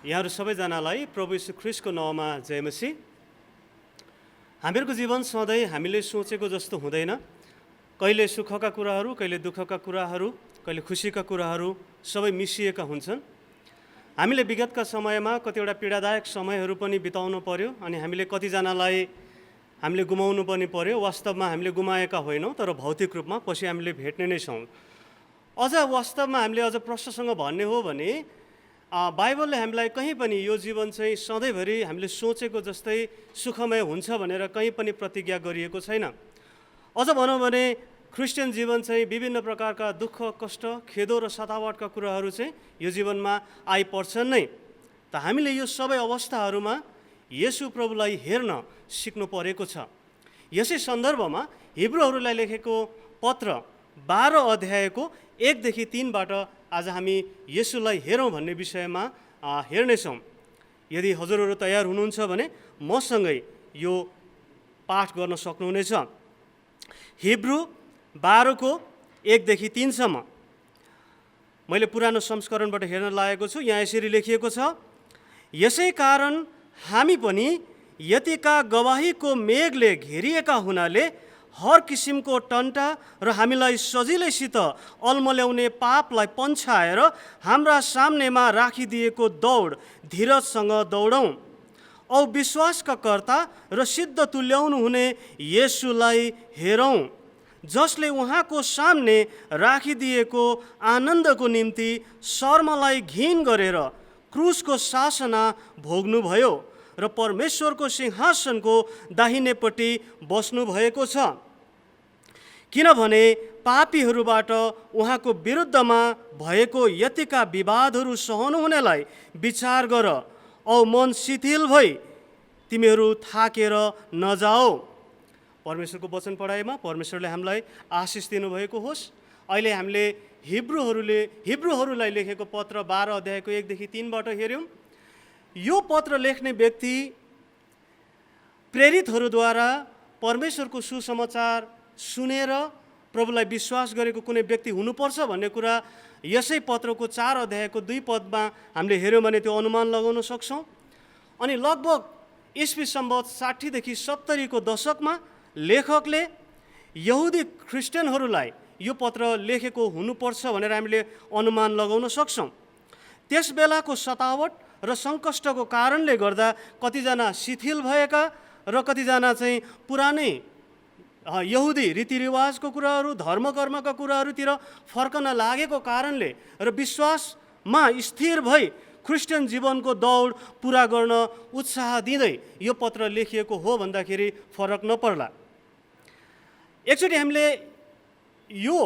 यहाँहरू सबैजनालाई प्रभु यीशु ख्रीष्टको नाममा जय मसीह। हामीहरूको जीवन सधैँ हामीले सोचेको जस्तो हुँदैन। कहिले सुखका कुराहरू, कहिले दुःखका कुराहरू, कहिले खुसीका कुराहरू सबै मिसिएका हुन्छन्। हामीले विगतका समयमा कतिवटा पीडादायक समयहरू पनि बिताउनु पर्यो अनि हामीले कतिजनालाई हामीले गुमाउनु पनि पर्यो। वास्तवमा हामीले गुमाएका होइनौँ, तर भौतिक रूपमा पछि हामीले भेट्ने नै छौँ। अझ वास्तवमा हामीले अझ प्रश्नसँग भन्ने हो भने बाइबलले हामीलाई कहीँ पनि यो जीवन चाहिँ सधैँभरि हामीले सोचेको जस्तै सुखमय हुन्छ भनेर कहीँ पनि प्रतिज्ञा गरिएको छैन। अझ भनौँ भने क्रिस्चियन जीवन चाहिँ विभिन्न प्रकारका दुःख, कष्ट, खेदो र सतावटका कुराहरू चाहिँ यो जीवनमा आइपर्छन् नै। त हामीले यो सबै अवस्थाहरूमा येशू प्रभुलाई हेर्न सिक्नु परेको छ। यसै सन्दर्भमा हिब्रूहरूलाई लेखेको पत्र 12 अध्यायको 1 देखि 3बाट आज हामी येशूलाई हेरौँ भन्ने विषयमा हेर्नेछौँ। यदि हजुरहरू तयार हुनुहुन्छ भने मसँगै यो पाठ गर्न सक्नुहुनेछ। हिब्रू 12को 1 देखि 3सम्म मैले पुरानो संस्करणबाट हेर्न लागेको छु। यहाँ यसरी लेखिएको छ, यसै कारण हामी पनि यतिका गवाहीको मेघले घेरिएका हुनाले हर किसिमको टन्टा र हामीलाई सजिलैसित अल्मल्याउने पापलाई पन्छाएर हाम्रा सामनेमा राखिदिएको दौड धीरजसँग दौडौँ औ विश्वासका कर्ता र सिद्ध तुल्याउनु हुने येशूलाई हेरौँ, जसले उहाँको सामने राखिदिएको आनन्दको निम्ति शर्मलाई घिन गरेर क्रुसको शासना भोग्नुभयो र परमेश्वरको सिंहासनको दाहिनेपट्टि बस्नु भएको छ। किनभने पापीहरूबाट उहाँको विरुद्धमा भएको यतिका विवादहरू सहनु हुनेलाई विचार गर औ मन शिथिल भई तिमीहरू थाकेर नजाओ। परमेश्वरको वचन पढाइमा परमेश्वरले हामीलाई आशिष दिनुभएको होस्। अहिले हामीले हिब्रूहरूलाई लेखेको पत्र 12 अध्यायको 1 देखि 3बाट हेऱ्यौँ। यो पत्र लेख्ने व्यक्ति प्रेरितहरूद्वारा परमेश्वरको सुसमाचार सुनेर प्रभुलाई विश्वास गरेको कुनै व्यक्ति हुनुपर्छ भन्ने कुरा यसै पत्रको 4 अध्यायको 2 पदमा हामीले हेऱ्यौँ भने त्यो अनुमान लगाउन सक्छौँ। अनि लगभग ईस्वी सम्वत 60 देखि 70 को दशकमा लेखकले यहुदी क्रिस्चियनहरूलाई यो पत्र लेखेको हुनुपर्छ भनेर हामीले अनुमान लगाउन सक्छौँ। त्यस बेलाको सतावट र सङ्कष्टको कारणले गर्दा कतिजना शिथिल भएका र कतिजना चाहिँ पुरानै यहुदी रीतिरिवाजको कुराहरू, धर्मकर्मका कुराहरूतिर फर्कन लागेको कारणले र विश्वासमा स्थिर भई क्रिस्चियन जीवनको दौड पुरा गर्न उत्साह दिँदै यो पत्र लेखिएको हो भन्दाखेरि फरक नपर्ला। एकचोटि हामीले यो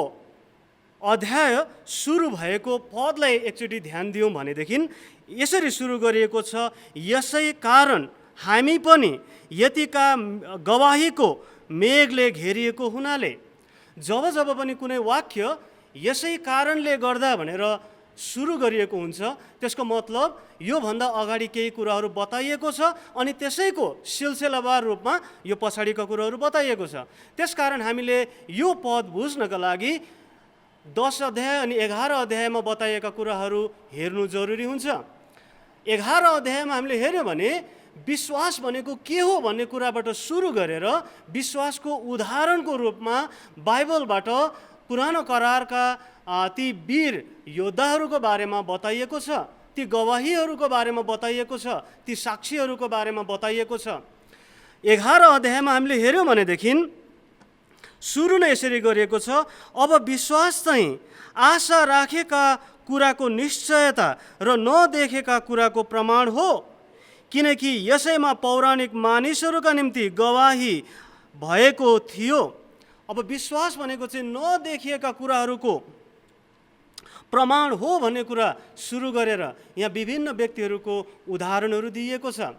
अध्याय सुरु भएको पदलाई एकचोटि ध्यान दियौँ भनेदेखि यसरी सुरु गरिएको छ, यसै कारण हामी पनि यतिका गवाहीको मेघले घेरिएको हुनाले। जब जब पनि कुनै वाक्य यसै कारणले गर्दा भनेर सुरु गरिएको हुन्छ त्यसको मतलब योभन्दा अगाडि केही कुराहरू बताइएको छ अनि त्यसैको सिलसिलावार रूपमा यो पछाडिका कुराहरू बताइएको छ। त्यसकारण हामीले यो पद बुझ्नका लागि 10 अध्याय अनि 11 अध्यायमा बताइएका कुराहरू हेर्नु जरुरी हुन्छ। 11 अध्यायमा हामीले हेऱ्यौँ भने विश्वास भनेको के हो भन्ने कुराबाट सुरु गरेर विश्वासको उदाहरणको रूपमा बाइबलबाट पुरानो करारका ती वीर योद्धाहरूको बारेमा बताइएको छ, ती गवाहीहरूको बारेमा बताइएको छ, ती साक्षीहरूको बारेमा बताइएको छ। 11 अध्यायमा हामीले हेऱ्यौँ भनेदेखि सुरु नै यसरी गरिएको छ, अब विश्वास चाहिँ आशा राखेका कुराको निश्चयता र नदेखेका कुराको प्रमाण हो, किनकि यसैमा पौराणिक मानिसहरूका निम्ति गवाही भएको थियो। अब विश्वास भनेको चाहिँ नदेखिएका कुराहरूको प्रमाण हो भन्ने कुरा सुरु गरेर यहाँ विभिन्न व्यक्तिहरूको उदाहरणहरू दिइएको छ।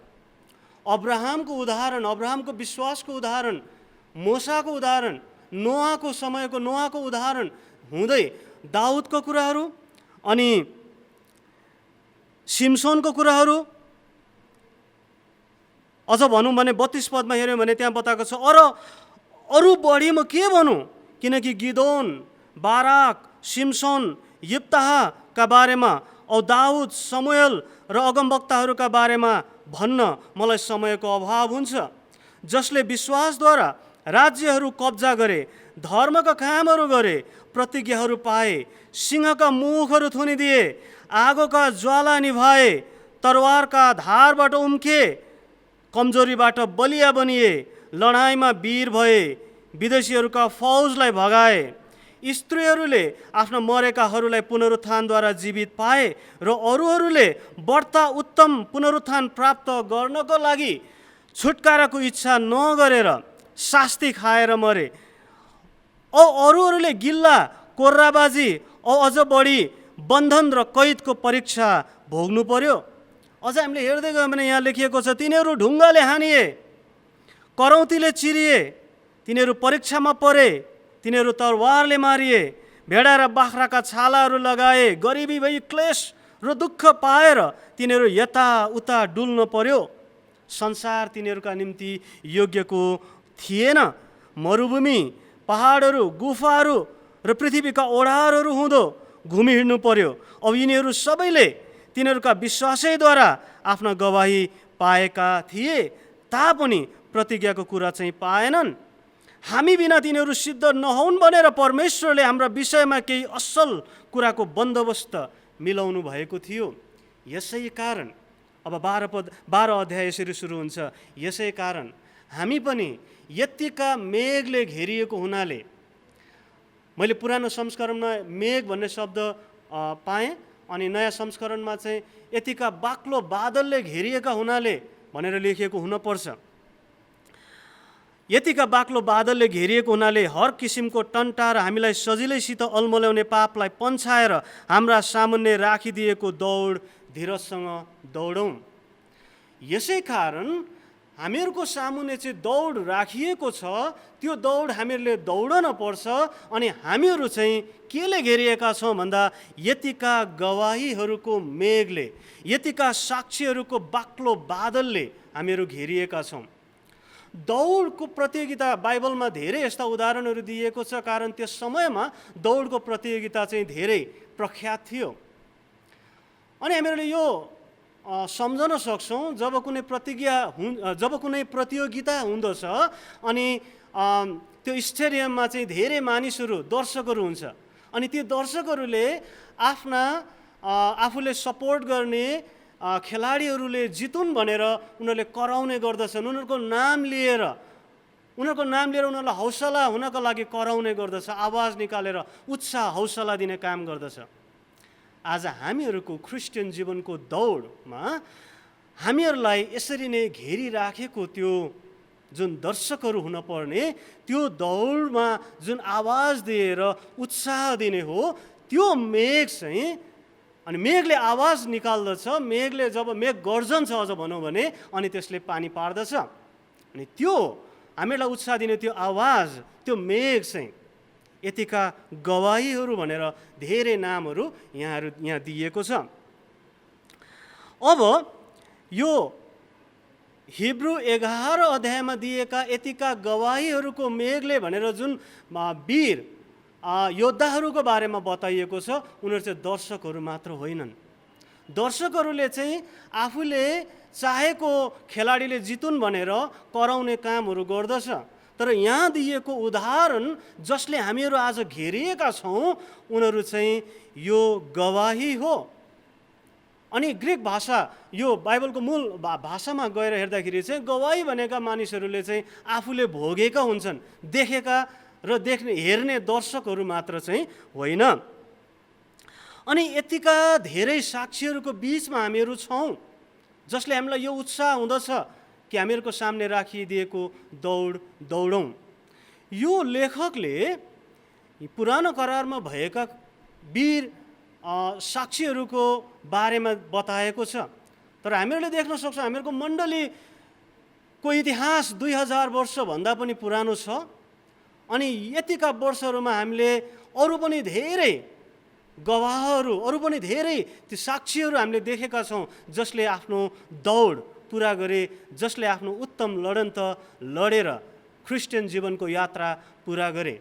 अब्राहमको उदाहरण, अब्राहमको विश्वासको उदाहरण, मोसाको उदाहरण, नोआको समयको नोआको उदाहरण हुँदै दाउदको कुराहरू अनि सिमसोनको कुराहरू, अझ भनौँ भने 32 पदमा हेऱ्यौँ भने त्यहाँ बताएको छ अरू बढी म के भनौँ, किनकि गिदोन, बाराक, सिमसोन, यिप्ताहका बारेमा औ दाउद, शमूएल र अगमवक्ताहरूका बारेमा भन्न मलाई समयको अभाव हुन्छ, जसले विश्वासद्वारा राज्यहरू कब्जा गरे, धर्मका कामहरू गरे, प्रतिज्ञाहरू पाए, सिंहका मुखहरू थुनिदिए, आगोका ज्वाला निभाए, तरवारका धारबाट उम्के, कमजोरीबाट बलिया बनिए, लडाइँमा वीर भए, विदेशीहरूका फौजलाई भगाए। स्त्रीहरूले आफ्ना मरेकाहरूलाई पुनरुत्थानद्वारा जीवित पाए र अरूहरूले बढ्ता उत्तम पुनरुत्थान प्राप्त गर्नको लागि छुटकाराको इच्छा नगरेर शास्ति खाएर मरे। औ अरूहरूले गिल्ला, कोर्राबाजी औ अझ बढी बन्धन र कैदको परीक्षा भोग्नु पर्यो। अझ हामीले हेर्दै गयौँ भने यहाँ लेखिएको छ, तिनीहरू ढुङ्गाले हानिए, करौतीले चिरिए, तिनीहरू परीक्षामा परे, तिनीहरू तरवारले मारिए, भेडा र बाख्राका छालाहरू लगाए, गरिबी भई क्लेश र दुःख पाएर तिनीहरू यताउता डुल्न पर्यो। संसार तिनीहरूका निम्ति योग्यको थिएन। मरुभूमि, पहाडहरू, गुफाहरू र पृथ्वीका ओढारहरू हुँदो घुमिहिँड्नु पर्यो। अब यिनीहरू सबैले तिनीहरूका विश्वासैद्वारा आफ्ना गवाही पाएका थिए, तापनि प्रतिज्ञाको कुरा चाहिँ पाएनन्। हामी बिना तिनीहरू सिद्ध नहुन् भनेर परमेश्वरले हाम्रा विषयमा केही असल कुराको बन्दोबस्त मिलाउनु भएको थियो। यसै कारण अब 12 अध्याय यसरी सुरु हुन्छ, यसै कारण हामी पनि यतिका मेघले घेरिएको हुनाले, मैले पुरानो संस्करणमा मेघ भन्ने शब्द पाएँ, अनि नयाँ संस्करणमा चाहिँ यतिका बाक्लो बादलले घेरिएका हुनाले भनेर लेखिएको हुनपर्छ। यतिका बाक्लो बादलले घेरिएको हुनाले हर किसिमको टन्टा र हामीलाई सजिलैसित अल्मल्याउने पापलाई पन्छाएर हाम्रा सामुन्ने राखिदिएको दौड धीरजसँग दौडौँ। यसै कारण हामीहरूको सामुन्ने चाहिँ दौड राखिएको छ, त्यो दौड हामीहरूले दौडन पर्छ। अनि हामीहरू चाहिँ केले घेरिएका छौँ भन्दा यतिका गवाहीहरूको मेघले, यतिका साक्षीहरूको बाक्लो बादलले हामीहरू घेरिएका छौँ। दौडको प्रतियोगिता बाइबलमा धेरै यस्ता उदाहरणहरू दिएको छ, कारण त्यस समयमा दौडको प्रतियोगिता चाहिँ धेरै प्रख्यात थियो। अनि हामीहरूले यो सम्झन सक्छौँ, जब कुनै प्रतियोगिता हुँदछ अनि त्यो स्टेडियममा चाहिँ धेरै मानिसहरू, दर्शकहरू हुन्छ, अनि ती दर्शकहरूले आफूले सपोर्ट गर्ने खेलाडीहरूले जितुन् भनेर उनीहरूले कराउने गर्दछन्। उनीहरूको नाम लिएर उनीहरूलाई हौसला हुनको लागि कराउने गर्दछ, आवाज निकालेर उत्साह हौसला दिने काम गर्दछ। आज हामीहरूको क्रिस्चियन जीवनको दौडमा हामीहरूलाई यसरी नै घेरिराखेको त्यो जुन दर्शकहरू हुनपर्ने, त्यो दौडमा जुन आवाज दिएर उत्साह दिने हो, त्यो मेघ चाहिँ, अनि मेघले आवाज निकाल्दछ, मेघले जब मेघ गर्जन छ अझ भनौँ भने, अनि त्यसले पानी पार्दछ, अनि त्यो हामीलाई उत्साह दिने त्यो आवाज, त्यो मेघ चाहिँ यतिका गवाहीहरू भनेर धेरै नामहरू यहाँ दिएको छ। अब यो हिब्रू 11 अध्यायमा दिएका यतिका गवाहीहरूको मेघले भनेर जुन वीर योद्धाहरूको बारेमा बताइएको छ, उनीहरू चाहिँ दर्शकहरू मात्र होइनन्। दर्शकहरूले चाहिँ आफूले चाहेको खेलाडीले जितुन् भनेर कराउने कामहरू गर्दछ। तर यहाँ दिएको उदाहरण जसले हामीहरू आज घेरिएका छौँ, उनीहरू चाहिँ यो गवाही हो। अनि ग्रिक भाषा, यो बाइबलको मूल भाषामा गएर हेर्दाखेरि चाहिँ गवाही भनेका मानिसहरूले चाहिँ आफूले भोगेका हुन्छन्, देखेका र हेर्ने दर्शकहरू मात्र चाहिँ होइन। अनि यतिका धेरै साक्षीहरूको बिचमा हामीहरू छौँ, जसले हामीलाई यो उत्साह हुँदछ कि हामीहरूको सामने राखिदिएको दौडौँ। यो लेखकले पुरानो करारमा भएका वीर साक्षीहरूको बारेमा बताएको छ। तर हामीहरूले देख्न सक्छौँ, हामीहरूको मण्डलीको इतिहास 2000 वर्षभन्दा पनि पुरानो छ। अनि यतिका वर्षहरूमा हामीले अरू पनि धेरै गवाहहरू, अरू पनि धेरै ती साक्षीहरू हामीले देखेका छौँ, जसले आफ्नो दौड पुरा गरे, जसले आफ्नो उत्तम लडन्त लडेर क्रिस्चियन जीवनको यात्रा पुरा गरे।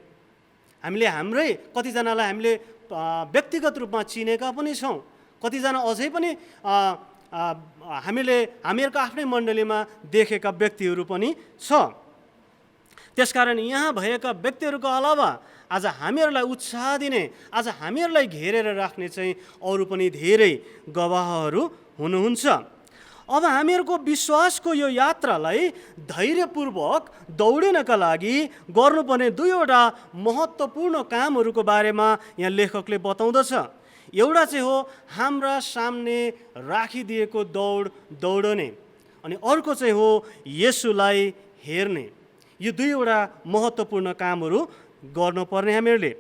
हामीले कतिजनालाई हामीले व्यक्तिगत रूपमा चिनेका पनि छौँ, कतिजना अझै पनि हामीहरूको आफ्नै मण्डलीमा देखेका व्यक्तिहरू पनि छ। त्यसकारण यहाँ भएका व्यक्तिहरूको अलावा आज हामीहरूलाई उत्साह दिने, आज हामीहरूलाई घेरेर राख्ने चाहिँ अरू पनि धेरै गवाहहरू हुनुहुन्छ। अब हामीहरूको विश्वासको यो यात्रालाई धैर्यपूर्वक दौडिनका लागि गर्नुपर्ने दुईवटा महत्त्वपूर्ण कामहरूको बारेमा यहाँ लेखकले बताउँदछ। एउटा चाहिँ हो हाम्रा सामने राखिदिएको दौड दौडने, अनि अर्को चाहिँ हो येशूलाई हेर्ने। यो दुईवटा महत्त्वपूर्ण कामहरू गर्नुपर्ने हामीहरूले।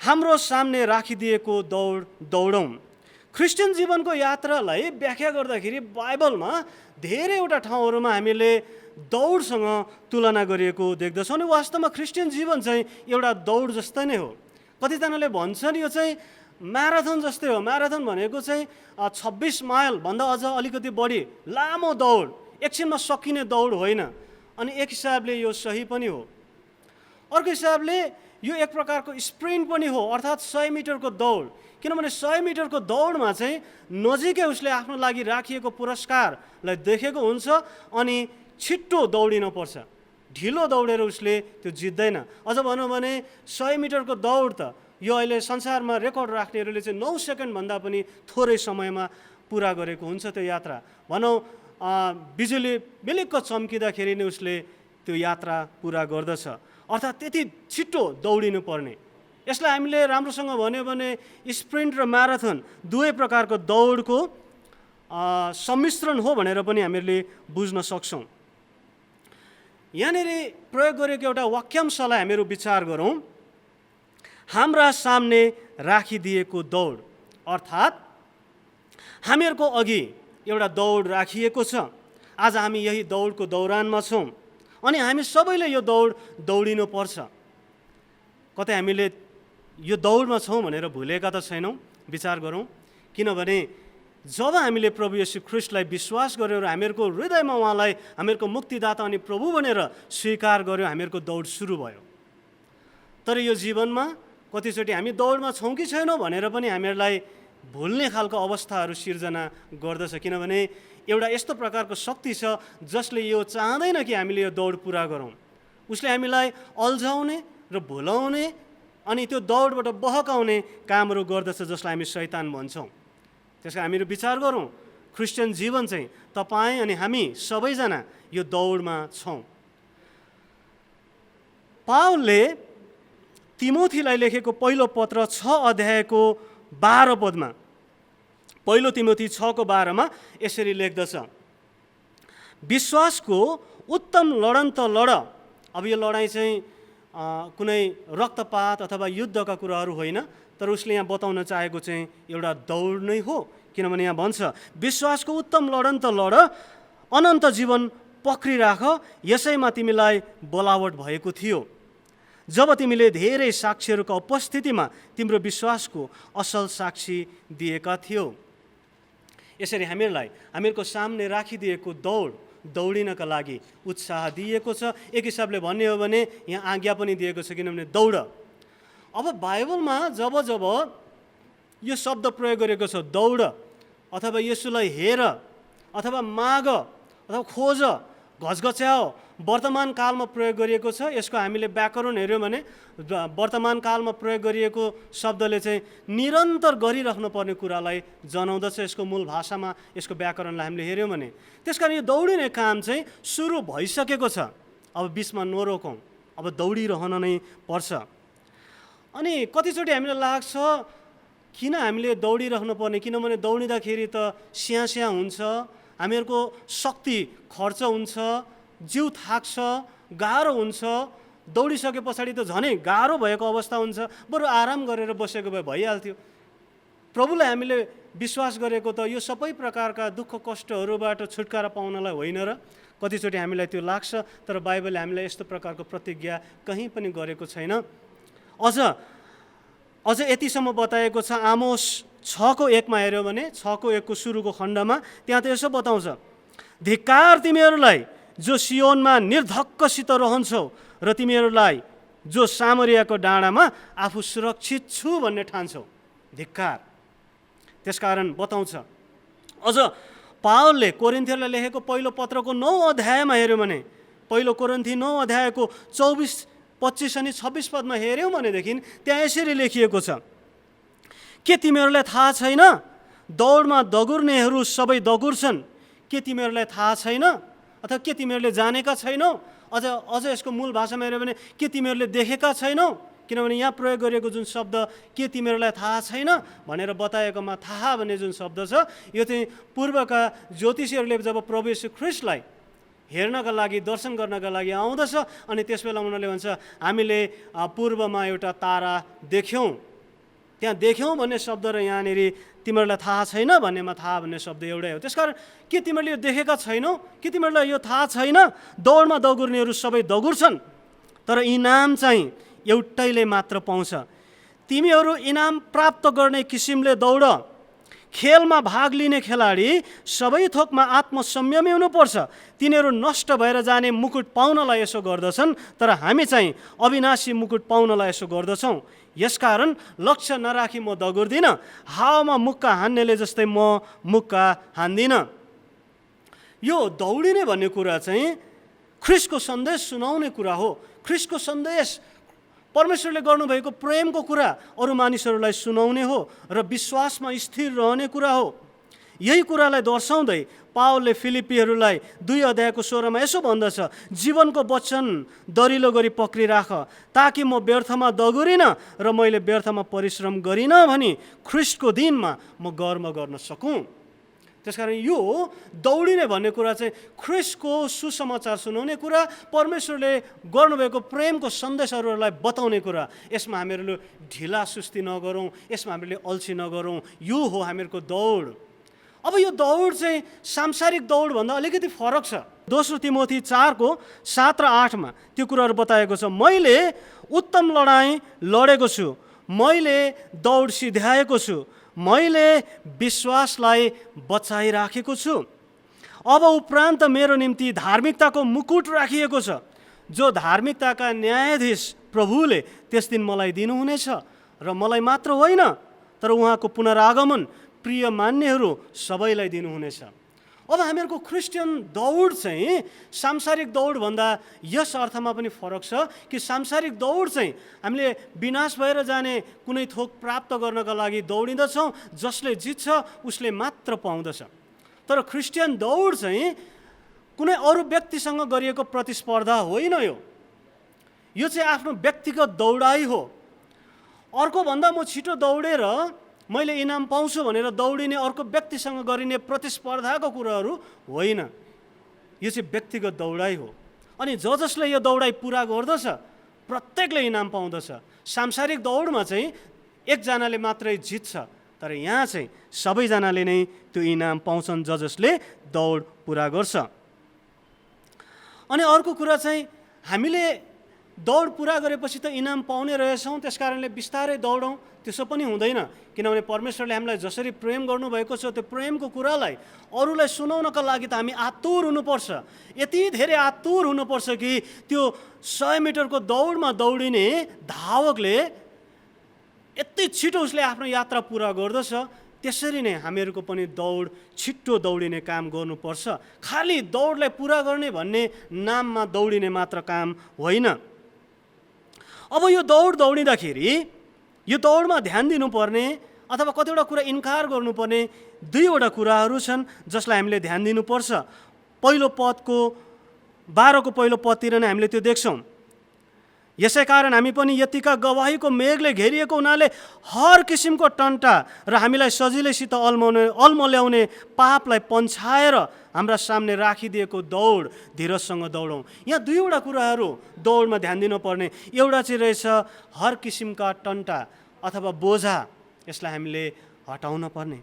हाम्रो सामने राखिदिएको दौड दौडौँ। क्रिस्चियन जीवनको यात्रालाई व्याख्या गर्दाखेरि बाइबलमा धेरैवटा ठाउँहरूमा हामीले दौडसँग तुलना गरिएको देख्दछौँ। अनि वास्तवमा क्रिस्चियन जीवन चाहिँ एउटा दौड जस्तै नै हो। कतिजनाले भन्छन् यो चाहिँ म्याराथन जस्तै हो। म्याराथन भनेको चाहिँ 26 माइलभन्दा अझ अलिकति बढी लामो दौड, एकछिनमा सकिने दौड होइन। अनि एक हिसाबले यो सही पनि हो। अर्को हिसाबले यो एक प्रकारको स्प्रिन्ट पनि हो, अर्थात् 100 मिटरको दौड। किनभने 100 मिटरको दौडमा चाहिँ नजिकै उसले आफ्नो लागि राखिएको पुरस्कारलाई देखेको हुन्छ अनि छिट्टो दौडिनुपर्छ। ढिलो दौडेर उसले त्यो जित्दैन। अझ भनौँ भने 100 मिटरको दौड त यो अहिले संसारमा रेकर्ड राख्नेहरूले चाहिँ 9 सेकेन्डभन्दा पनि थोरै समयमा पुरा गरेको हुन्छ त्यो यात्रा। भनौँ बिजुली बिलिक्क चम्किँदाखेरि नै उसले त्यो यात्रा पुरा गर्दछ। अर्थात् त्यति छिट्टो दौडिनु पर्ने। यसलाई हामीले राम्रोसँग भन्यो भने स्प्रिन्ट र म्याराथन दुवै प्रकारको दौडको सम्मिश्रण हो भनेर पनि हामीले बुझ्न सक्छौँ। यहाँनिर प्रयोग गरेको एउटा वाक्यांशलाई हामीहरू विचार गरौँ। हाम्रा सामने राखिदिएको दौड, अर्थात् हामीहरूको अघि एउटा दौड राखिएको छ। आज हामी यही दौडको दौरानमा छौँ अनि हामी सबैले यो दौड दौडिनुपर्छ। कतै हामीले यो दौडमा छौँ भनेर भुलेका त छैनौँ? विचार गरौँ। किनभने जब हामीले प्रभु येशू ख्रीष्टलाई विश्वास गरेर हामीहरूको हृदयमा उहाँलाई हामीहरूको मुक्तिदाता अनि प्रभु भनेर स्वीकार गर्यो, हामीहरूको दौड सुरु भयो। तर यो जीवनमा कतिचोटि हामी दौडमा छौँ कि छैनौँ भनेर पनि हामीहरूलाई भुल्ने खालको अवस्थाहरू सिर्जना गर्दछ। किनभने एउटा यस्तो प्रकारको शक्ति छ जसले यो चाहँदैन कि हामीले यो दौड पुरा गरौँ। उसले हामीलाई अल्झाउने र भुलाउने अनि त्यो दौडबाट बहकाउने कामहरू गर्दछ, जसलाई हामी शैतान भन्छौँ। त्यसको हामीहरू विचार गरौँ। क्रिस्चियन जीवन चाहिँ तपाईँ अनि हामी सबैजना यो दौडमा छौँ। पावलले तिमोथीलाई लेखेको पहिलो पत्र 6 अध्यायको 12 पदमा, पहिलो तिमोथी 6:12 यसरी लेख्दछ, विश्वासको उत्तम लडन त लड। अब यो लडाइँ चाहिँ कुनै रक्तपात अथवा युद्धका कुराहरू होइन, तर उसले यहाँ बताउन चाहेको चाहिँ एउटा दौड नै हो। किनभने यहाँ भन्छ विश्वासको उत्तम लडन त लड, अनन्त जीवन पक्रिराख, यसैमा तिमीलाई बोलावट भएको थियो जब तिमीले धेरै साक्षीहरूको उपस्थितिमा तिम्रो विश्वासको असल साक्षी दिएका थियौ। यसरी हामीहरूको सामने राखिदिएको दौडिनका लागि उत्साह दिएको छ। एक हिसाबले भन्ने हो भने यहाँ आज्ञा पनि दिएको छ, किनभने दौड। अब बाइबलमा जब जब यो शब्द प्रयोग गरेको छ, दौड अथवा येशूलाई हेर अथवा माग अथवा खोज, घचघच्याओ, वर्तमान कालमा प्रयोग गरिएको छ। यसको हामीले व्याकरण हेऱ्यौँ भने वर्तमान कालमा प्रयोग गरिएको शब्दले चाहिँ निरन्तर गरिराख्नु पर्ने कुरालाई जनाउँदछ। यसको मूल भाषामा यसको व्याकरणलाई हामीले हेऱ्यौँ भने, त्यसकारण यो दौडिने काम चाहिँ सुरु भइसकेको छ। अब बिचमा नरोकौँ, अब दौडिरहन नै पर्छ। अनि कतिचोटि हामीलाई लाग्छ किन हामीले दौडिराख्नु पर्ने, किनभने दौडिँदाखेरि त स्याहाँ हुन्छ, हामीहरूको शक्ति खर्च हुन्छ, जिउ थाक्छ, गाह्रो हुन्छ। दौडिसके पछाडि त झनै गाह्रो भएको अवस्था हुन्छ, बरु आराम गरेर बसेको भए भइहाल्थ्यो। प्रभुलाई हामीले विश्वास गरेको त यो सबै प्रकारका दुःख कष्टहरूबाट छुटकारा पाउनलाई होइन र? कतिचोटि हामीलाई त्यो लाग्छ, तर बाइबलले हामीलाई यस्तो प्रकारको प्रतिज्ञा कहीँ पनि गरेको छैन। अझ यतिसम्म बताएको छ, आमोस 6:1 हेऱ्यो भने 6:1 सुरुको खण्डमा त्यहाँ त यसो बताउँछ, धिक्कार तिमीहरूलाई जो सियोनमा निर्धक्कसित रहन्छौ र तिमीहरूलाई जो सामरियाको डाँडामा आफू सुरक्षित छु भन्ने ठान्छौ। धिक्कार। त्यसकारण बताउँछ। अझ पावलले कोरिन्थीहरूलाई लेखेको पहिलो पत्रको 9 अध्यायमा हेऱ्यौँ भने, पहिलो कोरिन्थी 9 अध्यायको 24, 25 अनि 26 पदमा हेऱ्यौँ भनेदेखि त्यहाँ यसरी लेखिएको छ, के तिमीहरूलाई थाहा छैन दौडमा दगुर्नेहरू सबै दगुर्छन्? के तिमीहरूलाई थाहा छैन? अथवा के तिमीहरूले जानेका छैनौ? अझ यसको मूल भाषामा हेऱ्यो भने के तिमीहरूले देखेका छैनौ? किनभने यहाँ प्रयोग गरिएको जुन शब्द के तिमीहरूलाई थाहा छैन भनेर बताएकोमा थाहा भन्ने जुन शब्द छ, यो चाहिँ पूर्वका ज्योतिषीहरूले जब प्रभु येशू ख्रीष्टलाई हेर्नका लागि, दर्शन गर्नका लागि आउँदछ अनि त्यस बेला उनीहरूले भन्छ हामीले पूर्वमा एउटा तारा देख्यौँ, त्यहाँ देख्यौँ भन्ने शब्द र यहाँनिर तिमीहरूलाई थाहा छैन भन्नेमा थाहा भन्ने शब्द एउटै हो। त्यसकारण के तिमीहरूले यो देखेका छैनौ? के तिमीहरूलाई यो थाहा छैन दौडमा दगुर्नेहरू सबै दगुर्छन् तर इनाम चाहिँ एउटैले मात्र पाउँछ। तिमीहरू इनाम प्राप्त गर्ने किसिमले दौड। खेलमा भाग लिने खेलाडी सबै थोकमा आत्मसंयमी हुनुपर्छ। तिनीहरू नष्ट भएर जाने मुकुट पाउनलाई यसो गर्दछन्, तर हामी चाहिँ अविनाशी मुकुट पाउनलाई यसो गर्दछौँ। यसकारण लक्ष्य नराखी म दगुर्दिनँ, हावामा मुक्का हान्नेले जस्तै म मुक्का हान्दिनँ। यो दौडिने भन्ने कुरा चाहिँ ख्रीष्टको सन्देश सुनाउने कुरा हो। ख्रीष्टको सन्देश परमेश्वरले गर्नुभएको प्रेमको कुरा अरू मानिसहरूलाई सुनाउने हो र विश्वासमा स्थिर रहने कुरा हो। यही कुरालाई दर्शाउँदै पावलले फिलिप्पीहरूलाई 2 अध्यायको 16मा यसो भन्दछ, जीवनको वचन दरिलो गरी पक्रिराख ताकि म व्यर्थमा दगुरिनँ र मैले व्यर्थमा परिश्रम गरिनँ भनी ख्रीष्टको दिनमा म गर्व गर्न सकूँ। त्यसकारण यो दौडिने भन्ने कुरा चाहिँ ख्रीष्टको सुसमाचार सुनाउने कुरा, परमेश्वरले गर्नुभएको प्रेमको सन्देशहरूलाई बताउने कुरा। यसमा हामीहरूले ढिला सुस्ती नगरौँ, यसमा हामीले अल्छी नगरौँ। यो हो हामीहरूको दौड। अब यो दौड चाहिँ सांसारिक दौडभन्दा अलिकति फरक छ। दोस्रो तिमोथी 4:7 र 8मा त्यो कुराहरू बताएको छ, मैले उत्तम लडाइँ लडेको छु, मैले दौड सिध्याएको छु, मैले विश्वासलाई बचाइराखेको छु। अब उपरान्त मेरो निम्ति धार्मिकताको मुकुट राखिएको छ, जो धार्मिकताका न्यायाधीश प्रभुले त्यस दिन मलाई दिनुहुनेछ र मलाई मात्र होइन तर उहाँको पुनरागमन प्रिय मान्नेहरू सबैलाई दिनुहुनेछ। अब हामीहरूको क्रिस्चियन दौड चाहिँ सांसारिक दौडभन्दा यस अर्थमा पनि फरक छ कि सांसारिक दौड चाहिँ हामीले विनाश भएर जाने कुनै थोक प्राप्त गर्नका लागि दौडिँदछौँ, जसले जित्छ उसले मात्र पाउँदछ। तर क्रिस्चियन दौड चाहिँ कुनै अरू व्यक्तिसँग गरिएको प्रतिस्पर्धा होइन। यो चाहिँ आफ्नो व्यक्तिगत दौडाइ हो। अर्कोभन्दा म छिटो दौडेर मैले इनाम पाउँछु भनेर दौडिने अर्को व्यक्तिसँग गरिने प्रतिस्पर्धाको कुराहरू होइन। यो चाहिँ व्यक्तिगत दौडाइ हो। अनि जसले यो दौडाइ पुरा गर्दछ प्रत्येकले इनाम पाउँदछ। सांसारिक दौडमा चाहिँ एकजनाले मात्रै जित्छ, तर यहाँ चाहिँ सबैजनाले नै त्यो इनाम पाउँछन् जसले दौड पुरा गर्छ। अनि अर्को कुरा चाहिँ हामीले दौड पुरा गरेपछि त इनाम पाउने रहेछौँ, त्यस कारणले बिस्तारै दौडौँ, त्यसो पनि हुँदैन। किनभने परमेश्वरले हामीलाई जसरी प्रेम गर्नुभएको छ त्यो प्रेमको कुरालाई अरूलाई सुनाउनका लागि त हामी आतुर हुनुपर्छ। यति धेरै आतुर हुनुपर्छ कि त्यो 100 मिटरको दौडमा दौडिने धावकले यति छिटो उसले आफ्नो यात्रा पुरा गर्दछ, त्यसरी नै हामीहरूको पनि दौड छिट्टो दौडिने काम गर्नुपर्छ। खालि दौडलाई पुरा गर्ने भन्ने नाममा दौडिने मात्र काम होइन। अब यो दौड दौडिँदाखेरि यो दौडमा ध्यान दिनुपर्ने अथवा कतिवटा कुरा इन्कार गर्नुपर्ने 2वटा कुराहरू छन् जसलाई हामीले ध्यान दिनुपर्छ। पहिलो पदको 12को पहिलो पदतिर नै हामीले त्यो देख्छौँ। यसै कारण हामी पनि यतिका गवाहीको मेघले घेरिएको हुनाले हर किसिमको टन्टा र हामीलाई सजिलैसित अल्मल्याउने पापलाई पन्छाएर हाम्रा सामने राखिदिएको दौड धीरजसँग दौडौँ। यहाँ 2वटा कुराहरू दौडमा ध्यान दिनुपर्ने। एउटा चाहिँ रहेछ हर किसिमका टन्टा अथवा बोझा, यसलाई हामीले हटाउन पर्ने।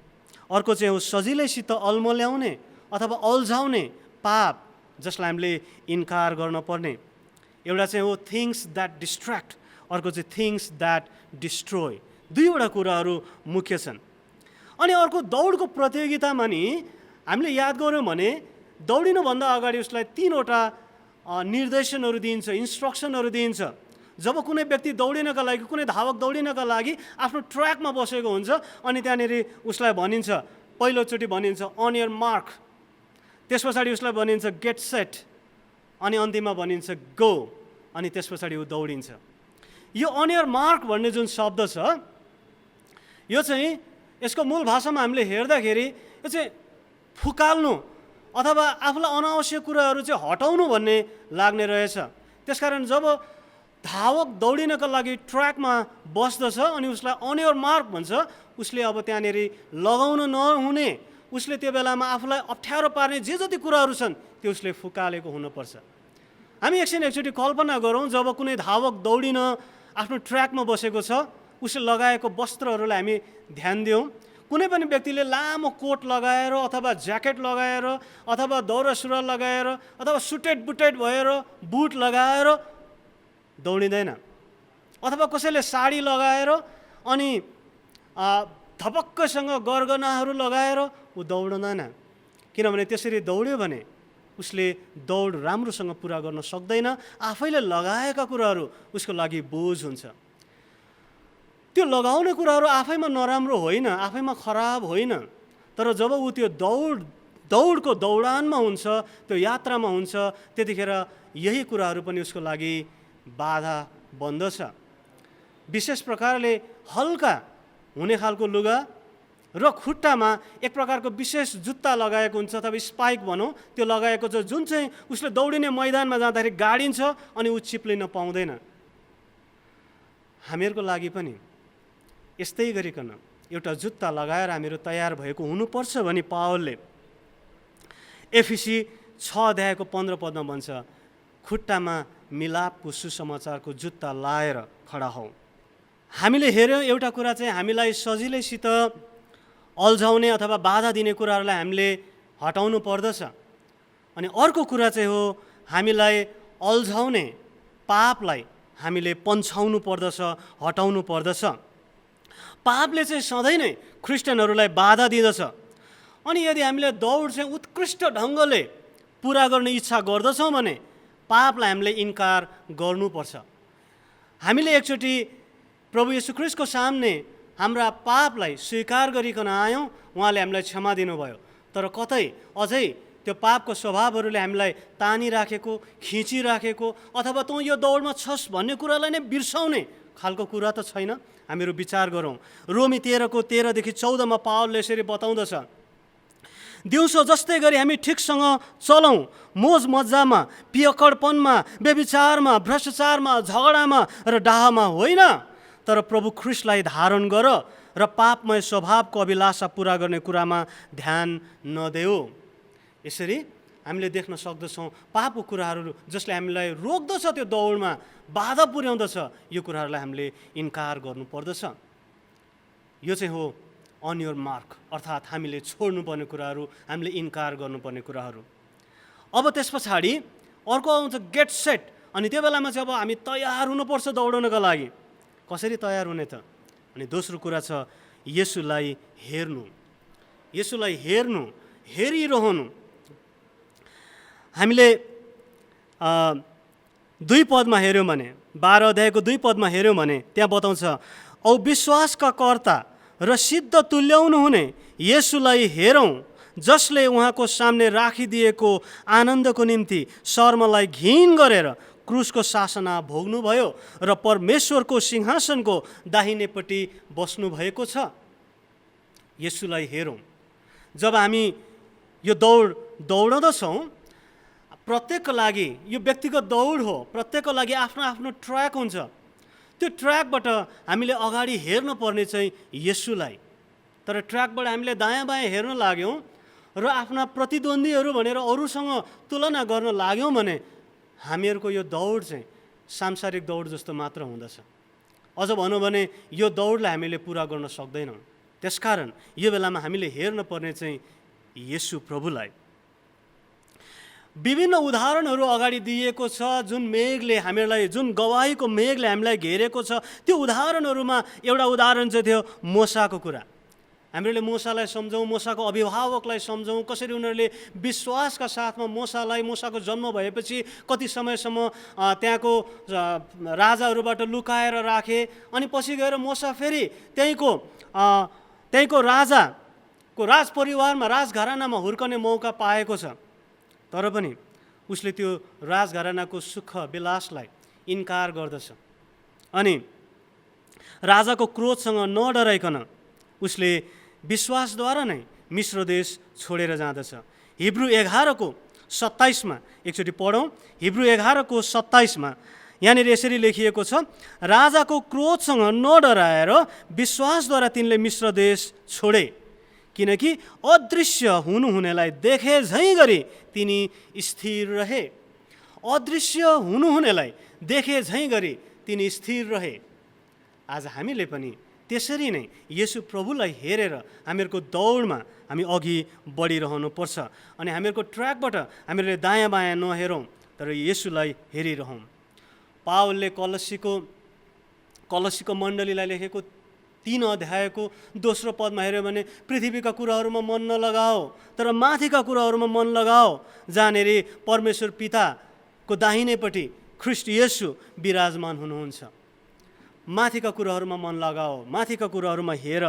अर्को चाहिँ हो सजिलैसित अल्मल्याउने अथवा अल्झाउने पाप, जसलाई हामीले इन्कार गर्न पर्ने। एउटा चाहिँ हो थिङ्स द्याट डिस्ट्र्याक्ट, अर्को चाहिँ थिङ्स द्याट डिस्ट्रोय। 2वटा कुराहरू मुख्य छन्। अनि अर्को दौडको प्रतियोगितामा नि हामीले याद गऱ्यौँ भने दौडिनुभन्दा अगाडि उसलाई 3वटा निर्देशनहरू दिइन्छ, इन्स्ट्रक्सनहरू दिइन्छ। जब कुनै व्यक्ति दौडिनका लागि, कुनै धावक दौडिनका लागि आफ्नो ट्र्याकमा बसेको हुन्छ अनि त्यहाँनिर उसलाई भनिन्छ, पहिलोचोटि भनिन्छ अन योर मार्क, त्यस पछाडि उसलाई भनिन्छ गेट सेट, अनि अन्तिममा भनिन्छ गो, अनि त्यस पछाडि ऊ दौडिन्छ। यो अन योर मार्क भन्ने जुन शब्द छ, यो चाहिँ यसको मूल भाषामा हामीले हेर्दाखेरि यो चाहिँ फुकाल्नु अथवा आफूलाई अनावश्यक कुराहरू चाहिँ हटाउनु भन्ने लाग्ने रहेछ। त्यसकारण जब धावक दौडिनका लागि ट्र्याकमा बस्दछ अनि उसलाई अन योर मार्क भन्छ, उसले अब त्यहाँनिर लगाउन नहुने, उसले त्यो बेलामा आफूलाई अप्ठ्यारो पार्ने जे जति कुराहरू छन् त्यो उसले फुकालेको हुनुपर्छ। हामी एकचोटि कल्पना गरौँ, जब कुनै धावक दौडिन आफ्नो ट्र्याकमा बसेको छ, उसले लगाएको वस्त्रहरूलाई हामी ध्यान दियौँ। कुनै पनि व्यक्तिले लामो कोट लगाएर अथवा ज्याकेट लगाएर अथवा दौरा सुरुवाल लगाएर अथवा सुटेड बुटेड भएर बुट लगाएर दौडिँदैन, अथवा कसैले साडी लगाएर अनि थपक्कसँग गरगनाहरू लगाएर ऊ दौड्दैन। किनभने त्यसरी दौड्यो भने उसले दौड राम्रोसँग पुरा गर्न सक्दैन, आफैले लगाएका कुराहरू उसको लागि बोझ हुन्छ। त्यो लगाउने कुराहरू आफैमा नराम्रो होइन, आफैमा खराब होइन, तर जब ऊ त्यो दौडको दौडानमा हुन्छ, त्यो यात्रामा हुन्छ, त्यतिखेर यही कुराहरू पनि उसको लागि बाधा बन्दछ। विशेष प्रकारले हल्का हुने खालको लुगा र खुट्टामा एक प्रकारको विशेष जुत्ता लगाएको हुन्छ अथवा स्पाइक भनौँ, त्यो लगाएको छ जुन चाहिँ उसले दौडिने मैदानमा जाँदाखेरि गाडिन्छ अनि ऊ चिप्लिन पाउँदैन। हामीहरूको लागि पनि यस्तै गरिकन एउटा जुत्ता लगाएर हामीहरू तयार भएको हुनुपर्छ भनी पावलले एफिसी 6:15 भन्छ, खुट्टामा मिलापको सुसमाचारको जुत्ता लाएर खडा हौ। हामीले हेऱ्यौँ एउटा कुरा चाहिँ हामीलाई सजिलैसित अल्झाउने अथवा बाधा दिने कुराहरूलाई हामीले हटाउनु पर्दछ, अनि अर्को कुरा चाहिँ हो हामीलाई अल्झाउने पापलाई हामीले पन्छाउनु पर्दछ, हटाउनु पर्दछ। पापले चाहिँ सधैँ नै क्रिस्चियनहरूलाई बाधा दिँदछ, अनि यदि हामीले दौड चाहिँ उत्कृष्ट ढङ्गले पुरा गर्ने इच्छा गर्दछौँ भने पापलाई हामीले इन्कार गर्नुपर्छ। हामीले एकचोटि प्रभु येशू ख्रीष्टको सामने हाम्रा पापलाई स्वीकार गरिकन आयौँ, उहाँले हामीलाई क्षमा दिनुभयो, तर कतै अझै त्यो पापको स्वभावहरूले हामीलाई तानिराखेको, खिचिराखेको अथवा तँ यो दौडमा छस् भन्ने कुरालाई नै बिर्साउने खालको कुरा त छैन। हामीहरू विचार गरौँ। रोमी 13:13-14 पावलले यसरी बताउँदछ, दिउँसो जस्तै गरी हामी ठिकसँग चलौँ, मोज मजामा, पियक्कडपनमा, व्यभिचारमा, भ्रष्टाचारमा, झगडामा र डाहमा होइन, तर प्रभु ख्रीष्टलाई धारण गर र पापमय स्वभावको अभिलाषा पुरा गर्ने कुरामा ध्यान नदेऊ। यसरी हामीले देख्न सक्दछौँ पापको कुराहरू जसले हामीलाई रोक्दछ, त्यो दौडमा बाधा पुर्याउँदछ, यो कुराहरूलाई हामीले इन्कार गर्नुपर्दछ। यो चाहिँ हो अन योर मार्क, अर्थात् हामीले छोड्नुपर्ने कुराहरू, हामीले इन्कार गर्नुपर्ने कुराहरू। अब त्यस पछाडि अर्को आउँछ गेट सेट, अनि त्यो बेलामा चाहिँ अब हामी तयार हुनुपर्छ दौडनका लागि। कसरी तयार हुने त? अनि दोस्रो कुरा छ येशूलाई हेर्नु, येशूलाई हेर्नु, हेरिरहनु। हामीले 2 पदमा हेऱ्यौँ भने, 12 अध्यायको 2 पदमा हेऱ्यौँ भने त्यहाँ बताउँछ, औ विश्वासका कर्ता र सिद्ध तुल्याउनु हुने येशूलाई हेरौँ, जसले उहाँको सामने राखिदिएको आनन्दको निम्ति शर्मलाई घिन गरेर क्रुसको शासना भोग्नुभयो र परमेश्वरको सिंहासनको दाहिनेपट्टि बस्नुभएको छ। येशूलाई हेरौँ। जब हामी यो दौडदछौँ, प्रत्येकको लागि यो व्यक्तिगत दौड हो, प्रत्येकको लागि आफ्नो आफ्नो ट्र्याक हुन्छ। त्यो ट्र्याकबाट हामीले अगाडि हेर्न पर्ने चाहिँ येशूलाई। तर ट्र्याकबाट हामीले दायाँ बायाँ हेर्न लाग्यौँ र आफ्ना प्रतिद्वन्द्वीहरू भनेर अरूसँग तुलना गर्न लाग्यौँ भने हामीहरूको यो दौड चाहिँ सांसारिक दौड जस्तो मात्र हुँदछ। अझ भनौँ भने यो दौडलाई हामीले पुरा गर्न सक्दैनौँ। त्यसकारण यो बेलामा हामीले हेर्न पर्ने चाहिँ येशू प्रभुलाई। विभिन्न उदाहरणहरू अगाडि दिएको छ, जुन मेघले हामीलाई, जुन गवाहीको मेघले हामीलाई घेरेको छ। त्यो उदाहरणहरूमा एउटा उदाहरण चाहिँ थियो मोसाको कुरा। हामीले मुसालाई सम्झौँ, मुसाको अभिभावकलाई सम्झौँ, कसरी उनीहरूले विश्वासका साथमा मुसाको जन्म भएपछि कति समयसम्म त्यहाँको राजाहरूबाट लुकाएर राखे, अनि पछि गएर मुसा फेरि त्यहीँको राजाको राजपरिवारमा राजघरानामा हुर्कने मौका पाएको छ। तर पनि उसले त्यो राजघरानाको सुख विलासलाई इन्कार गर्दछ अनि राजाको क्रोधसँग नडराइकन उसले विश्वासद्वारा नै मिश्र देश छोडेर जाँदछ। हिब्रू 11:27 एकचोटि पढौँ। हिब्रू 11:27 यहाँनिर यसरी लेखिएको छ, राजाको क्रोधसँग नडराएर विश्वासद्वारा तिनले मिश्र देश छोडे, किनकि अदृश्य हुनुहुनेलाई देखे झैँ गरी तिनी स्थिर रहे। अदृश्य हुनुहुनेलाई देखे झैँ गरी तिनी स्थिर रहे। आज हामीले पनि त्यसरी नै येशू प्रभुलाई हेरेर हामीहरूको दौडमा हामी अघि बढिरहनुपर्छ अनि हामीहरूको ट्र्याकबाट हामीले दायाँ बायाँ नहेरौँ, तर येशूलाई हेरिरहौँ। पावलले कलसीको मण्डलीलाई लेखेको 3 अध्यायको 2 पदमा हेऱ्यो भने पृथ्वीका कुराहरूमा मन नलगाओ, तर माथिका कुराहरूमा मन लगाओ, जहाँनेरि परमेश्वर पिताको दाहिनेपट्टि ख्रीष्ट येशू विराजमान हुनुहुन्छ। माथिका कुराहरूमा मन लगाओ, माथिका कुराहरूमा हेर,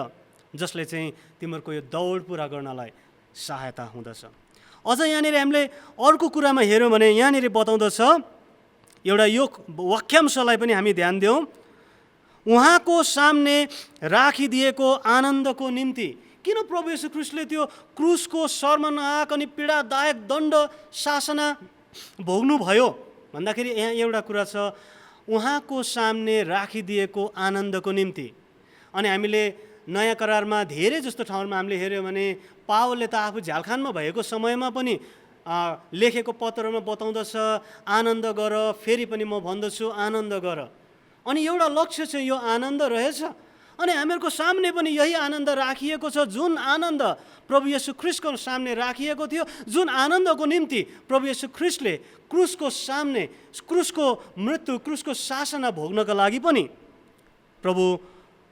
जसले चाहिँ तिमीहरूको यो दौड पुरा गर्नलाई सहायता हुँदछ। अझ यहाँनिर हामीले अर्को कुरामा हेऱ्यौँ भने यहाँनिर बताउँदछ, एउटा यो वाक्यांशलाई पनि हामी ध्यान दियौँ, उहाँको सामने राखिदिएको आनन्दको निम्ति। किन प्रभु येशू ख्रीष्टले त्यो क्रुसको शर्मनाक अनि पीडादायक दण्ड शासना भोग्नुभयो भन्दाखेरि यहाँ एउटा कुरा छ, उहाँको सामने राखिदिएको आनन्दको निम्ति। अनि हामीले नयाँ करारमा धेरै जस्तो ठाउँमा हामीले हेऱ्यौँ भने पावलले त आफू झ्यालखानमा भएको समयमा पनि लेखेको पत्रमा बताउँदछ, आनन्द गर, फेरि पनि म भन्दछु आनन्द गर। अनि एउटा लक्ष्य चाहिँ यो आनन्द रहेछ अनि हामीहरूको सामने पनि यही आनन्द राखिएको छ, जुन आनन्द प्रभु येशू ख्रीष्टको सामने राखिएको थियो, जुन आनन्दको निम्ति प्रभु येशू ख्रीष्टले क्रुसको सामने क्रुसको मृत्यु, क्रुसको शासना भोग्नका लागि पनि प्रभु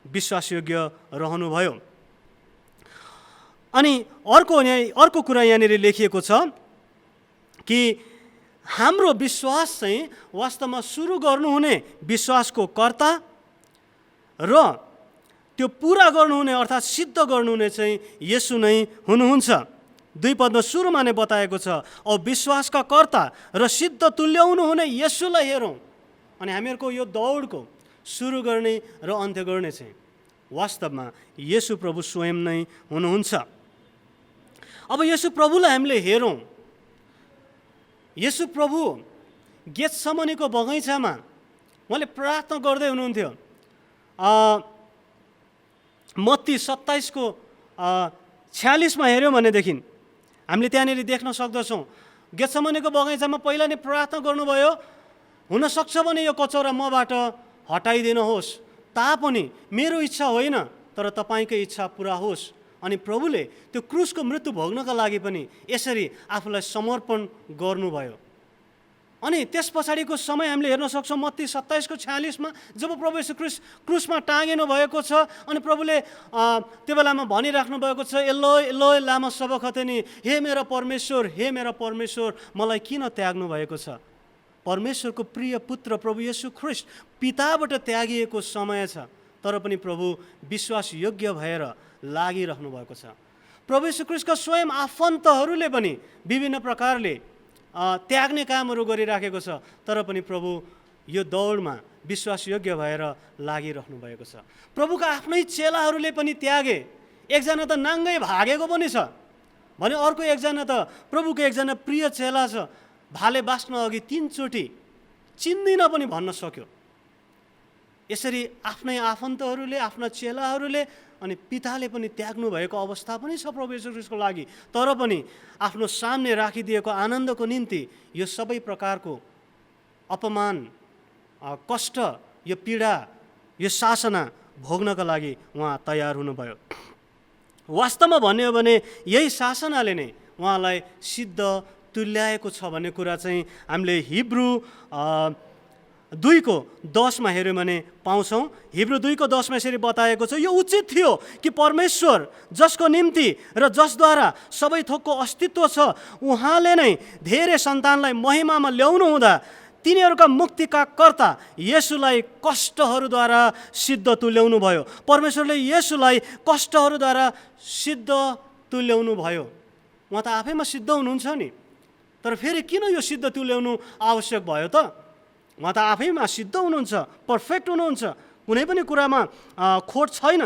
विश्वासयोग्य रहनुभयो। अनि अर्को कुरा यहाँनिर लेखिएको छ कि हाम्रो विश्वास चाहिँ वास्तवमा सुरु गर्नुहुने विश्वासको कर्ता र त्यो पुरा गर्नुहुने अर्थात् सिद्ध गर्नुहुने चाहिँ येशू नै हुनुहुन्छ। 2 पदमा सुरुमा नै बताएको छ, औ विश्वासका कर्ता र सिद्ध तुल्याउनु हुने येशूलाई हेरौँ। अनि हामीहरूको यो दौडको सुरु गर्ने र अन्त्य गर्ने चाहिँ वास्तवमा येशू प्रभु स्वयं नै हुनुहुन्छ। अब येशू प्रभुलाई हामीले हेरौँ। येशू प्रभु गेतसमनीको बगैँचामा उहाँले प्रार्थना गर्दै हुनुहुन्थ्यो। मत्ती 27:46 हेऱ्यौँ भनेदेखि हामीले त्यहाँनिर देख्न सक्दछौँ, गेतसमनीको बगैँचामा पहिला नै प्रार्थना गर्नुभयो, हुनसक्छ भने यो कचौरा मबाट हटाइदिनुहोस्, तापनि मेरो इच्छा होइन तर तपाईँकै इच्छा पुरा होस्। अनि प्रभुले त्यो क्रुसको मृत्यु भोग्नका लागि पनि यसरी आफूलाई समर्पण गर्नुभयो। अनि त्यस पछाडिको समय हामीले हेर्न सक्छौँ मत्ती 27:46 जब प्रभु येशू ख्रीष्ट क्रुसमा टाँगिनु भएको छ अनि प्रभुले त्यो बेलामा भनिराख्नु भएको छ, एलोय एलोय लामा सबखतनी, हे मेरा परमेश्वर मलाई किन त्याग्नु भएको छ। परमेश्वरको प्रिय पुत्र प्रभु येशू ख्रीष्ट पिताबाट त्यागिएको समय छ, तर पनि प्रभु विश्वास योग्य भएर लागिराख्नु भएको छ। प्रभु येशू ख्रीष्टका स्वयं आफन्तहरूले पनि विभिन्न प्रकारले त्याग्ने कामहरू गरिराखेको छ, तर पनि प्रभु यो दौडमा विश्वासयोग्य भएर लागिराख्नु भएको छ। प्रभुका आफ्नै चेलाहरूले पनि त्यागे। एकजना त नाङ्गै भागेको पनि छ भने अर्को एकजना त प्रभुको एकजना प्रिय चेला छ, भाले बाँच्न अघि 3 चोटि चिन्दिन पनि भन्न सक्यो। यसरी आफ्नै आफन्तहरूले, आफ्ना चेलाहरूले अनि पिताले पनि त्याग्नु भएको अवस्था पनि छ प्रभु येशू ख्रीष्टको लागि। तर पनि आफ्नो सामने राखिदिएको आनन्दको निम्ति यो सबै प्रकारको अपमान, कष्ट, यो पीडा, यो शासना भोग्नका लागि उहाँ तयार हुनुभयो। वास्तवमा भन्ने हो भने यही शासनाले नै उहाँलाई सिद्ध तुल्याएको छ भन्ने कुरा चाहिँ हामीले हिब्रू 2:10 हेऱ्यौँ भने पाउँछौँ। हिब्रू 2:10 यसरी बताएको छ, यो उचित थियो कि परमेश्वर जसको निम्ति र जसद्वारा सबै थोकको अस्तित्व छ उहाँले नै धेरै सन्तानलाई महिमामा ल्याउनु हुँदा तिनीहरूका मुक्तिका कर्ता येशूलाई कष्टहरूद्वारा सिद्ध तुल्याउनु भयो। परमेश्वरले येशूलाई कष्टहरूद्वारा सिद्ध तुल्याउनु भयो। उहाँ त आफैमा सिद्ध हुनुहुन्छ नि, तर फेरि किन यो सिद्ध तुल्याउनु आवश्यक भयो त? उहाँ त आफैमा सिद्ध हुनुहुन्छ, पर्फेक्ट हुनुहुन्छ, कुनै पनि कुरामा खोट छैन।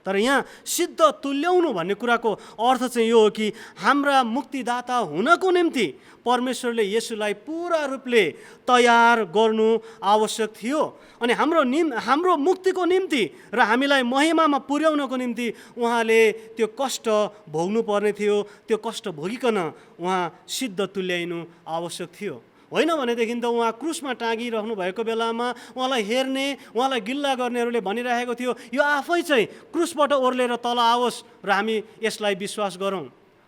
तर यहाँ सिद्ध तुल्याउनु भन्ने कुराको अर्थ चाहिँ यो हो कि हाम्रा मुक्तिदाता हुनको निम्ति परमेश्वरले येशूलाई पुरा रूपले तयार गर्नु आवश्यक थियो। अनि हाम्रो मुक्तिको निम्ति र हामीलाई महिमामा पुर्याउनको निम्ति उहाँले त्यो कष्ट भोग्नु पर्ने थियो। त्यो कष्ट भोगिकन उहाँ सिद्ध तुल्याइनु आवश्यक थियो। होइन भनेदेखि त उहाँ क्रुसमा टाँगिरहनु भएको बेलामा उहाँलाई हेर्ने, उहाँलाई गिल्ला गर्नेहरूले भनिरहेको थियो यो आफै चाहिँ क्रुसबाट ओर्लेर तल आओस् र हामी यसलाई विश्वास गरौँ।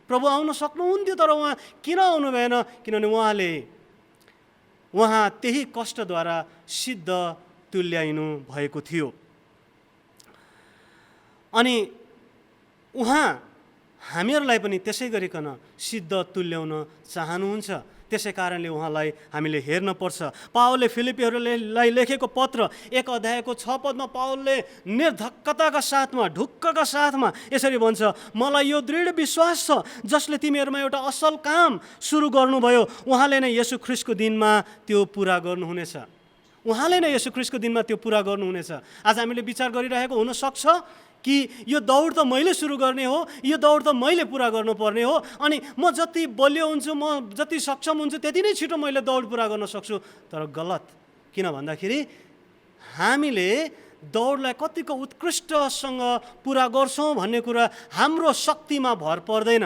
प्रभु आउन सक्नुहुन्थ्यो, तर उहाँ किन आउनु भएन? किनभने उहाँ त्यही कष्टद्वारा सिद्ध तुल्याइनु भएको थियो। अनि उहाँ हामीहरूलाई पनि त्यसै गरिकन सिद्ध तुल्याउन चाहनुहुन्छ। त्यसै कारणले उहाँलाई हामीले हेर्न पर्छ। पावलले फिलिप्पीहरूलाई लेखेको पत्र 1:6 पावलले निर्धक्कताका साथमा, ढुक्कका साथमा यसरी भन्छ, मलाई यो दृढ विश्वास छ जसले तिमीहरूमा एउटा असल काम सुरु गर्नुभयो उहाँले नै येशू ख्रीष्टको दिनमा त्यो पुरा गर्नुहुनेछ। उहाँले नै येशू ख्रीष्टको दिनमा त्यो पुरा गर्नुहुनेछ। आज हामीले विचार गरिरहेको हुनसक्छ कि यो दौड त मैले सुरु गर्ने हो, यो दौड त मैले पुरा गर्नुपर्ने हो, अनि म जति बलियो हुन्छु, म जति सक्षम हुन्छु त्यति नै छिटो मैले दौड पुरा गर्न सक्छु। तर गलत। किन भन्दाखेरि हामीले दौडलाई कतिको उत्कृष्टसँग पुरा गर्छौँ भन्ने कुरा हाम्रो शक्तिमा भर पर्दैन,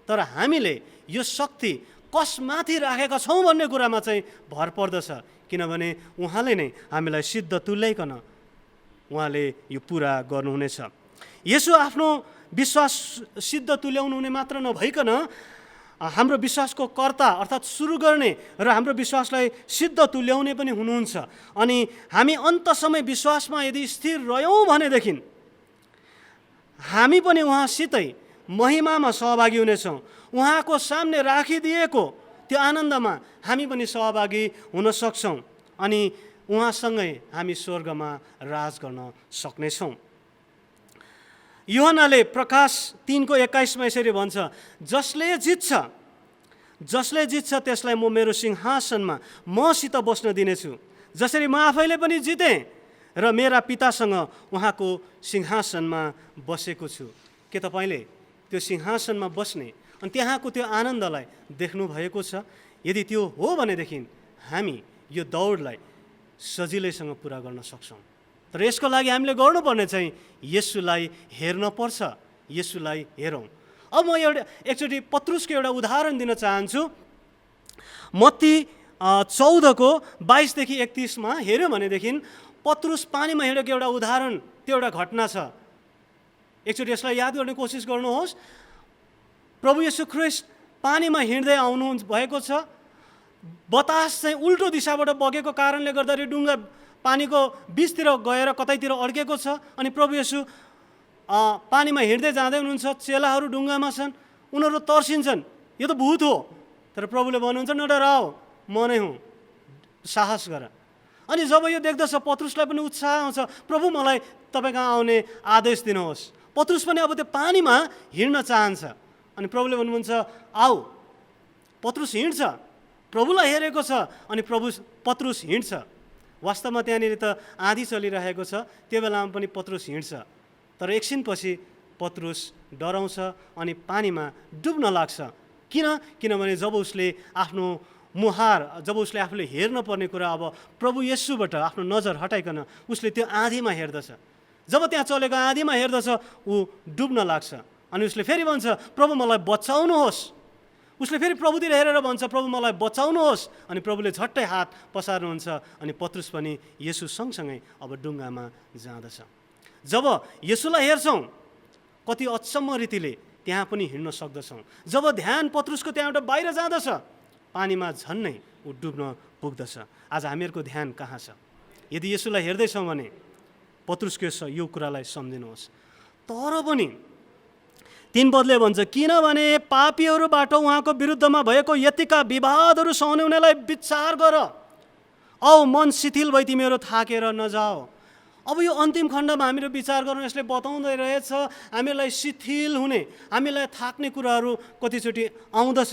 तर हामीले यो शक्ति कसमाथि राखेका छौँ भन्ने कुरामा चाहिँ भर पर्दछ। किनभने उहाँले नै हामीलाई सिद्ध तुल्याइकन उहाँले यो पुरा गर्नुहुनेछ। येशू आफ्नो विश्वास सिद्ध तुल्याउनु हुने मात्र नभइकन हाम्रो विश्वासको कर्ता अर्थात् सुरु गर्ने र हाम्रो विश्वासलाई सिद्ध तुल्याउने पनि हुनुहुन्छ। अनि हामी अन्तसम्म विश्वासमा यदि स्थिर रह्यौँ भनेदेखि हामी पनि उहाँसितै महिमामा सहभागी हुनेछौँ। उहाँको सामने राखिदिएको त्यो आनन्दमा हामी पनि सहभागी हुन सक्छौँ अनि उहाँसँगै हामी स्वर्गमा राज गर्न सक्नेछौँ। यूहन्नाले प्रकाश 3:21 यसरी भन्छ, जसले जित्छ त्यसलाई म मेरो सिंहासनमा मसित बस्न दिनेछु, जसरी म आफैले पनि जितेँ र मेरा पितासँग उहाँको सिंहासनमा बसेको छु। के तपाईँले त्यो सिंहासनमा बस्ने अनि त्यहाँको त्यो आनन्दलाई देख्नु भएको छ? यदि त्यो हो भनेदेखि हामी यो दौडलाई सजिलैसँग पुरा गर्न सक्छौँ। तर यसको लागि हामीले गर्नुपर्ने चाहिँ येशूलाई हेर्न पर्छ। येशूलाई हेरौँ। अब म एकचोटि पत्रुसको एउटा उदाहरण दिन चाहन्छु। मत्ती 14:22-31 हेऱ्यो भनेदेखि पत्रुस पानीमा हिँडेको एउटा उदाहरण, त्यो एउटा घटना छ। एकचोटि यसलाई याद गर्ने कोसिस गर्नुहोस्। प्रभु येशू ख्रीष्ट पानीमा हिँड्दै आउनु भएको छ। बतास चाहिँ उल्टो दिशाबाट बगेको कारणले गर्दाखेरि डुङ्गा पानीको बिचतिर गएर कतैतिर अड्केको छ। अनि प्रभु येशू पानीमा हिँड्दै जाँदै हुनुहुन्छ, चेलाहरू डुङ्गामा छन्, उनीहरू तर्सिन्छन्, यो त भूत हो। तर प्रभुले भन्नुहुन्छ नडराओ, म नै हुँ, साहस गर। अनि जब यो देख्दछ पत्रुसलाई पनि उत्साह आउँछ, प्रभु मलाई तपाईँ कहाँ आउने आदेश दिनुहोस्। पत्रुस पनि अब त्यो पानीमा हिँड्न चाहन्छ। अनि प्रभुले भन्नुहुन्छ आऊ। पत्रुस हिँड्छ, प्रभुलाई हेरेको छ अनि पत्रुस हिँड्छ। वास्तवमा त्यहाँनिर त आँधी चलिरहेको छ, त्यो बेलामा पनि पत्रुस हिँड्छ। तर एकछिनपछि पत्रुस डराउँछ अनि पानीमा डुब्न लाग्छ। किनभने जब उसले आफूले हेर्न पर्ने कुरा अब प्रभु येशूबाट आफ्नो नजर हटाइकन उसले त्यो आँधीमा हेर्दछ। जब त्यहाँ चलेको आँधीमा हेर्दछ ऊ डुब्न लाग्छ। अनि उसले फेरि भन्छ प्रभु मलाई बचाउनुहोस्। उसले फेरि प्रभुतिर हेरेर भन्छ प्रभु मलाई बचाउनुहोस्। अनि प्रभुले झट्टै हात पसार्नुहुन्छ अनि पत्रुस पनि येशू सँगसँगै अब डुङ्गामा जाँदछ। जब येशूलाई हेर्छौँ कति अचम्म रीतिले त्यहाँ पनि हिँड्न सक्दछौँ। जब ध्यान पत्रुसको त्यहाँबाट बाहिर जाँदछ पानीमा झन्नै ऊ डुब्न पुग्दछ। आज हामीहरूको ध्यान कहाँ छ? यदि यसुलाई हेर्दैछौँ भने पत्रुसको यो कुरालाई सम्झिनुहोस्। तर पनि 3 पदले भन्छ, किनभने पापीहरूबाट उहाँको विरुद्धमा भएको यतिका विवादहरू सहने हुनेलाई विचार गर, औ मन शिथिल भई तिमीहरू थाकेर नजाओ। अब यो अन्तिम खण्डमा हामीहरू विचार गर्नु यसले बताउँदै रहेछ हामीलाई शिथिल हुने, हामीलाई थाक्ने कुराहरू कतिचोटि आउँदछ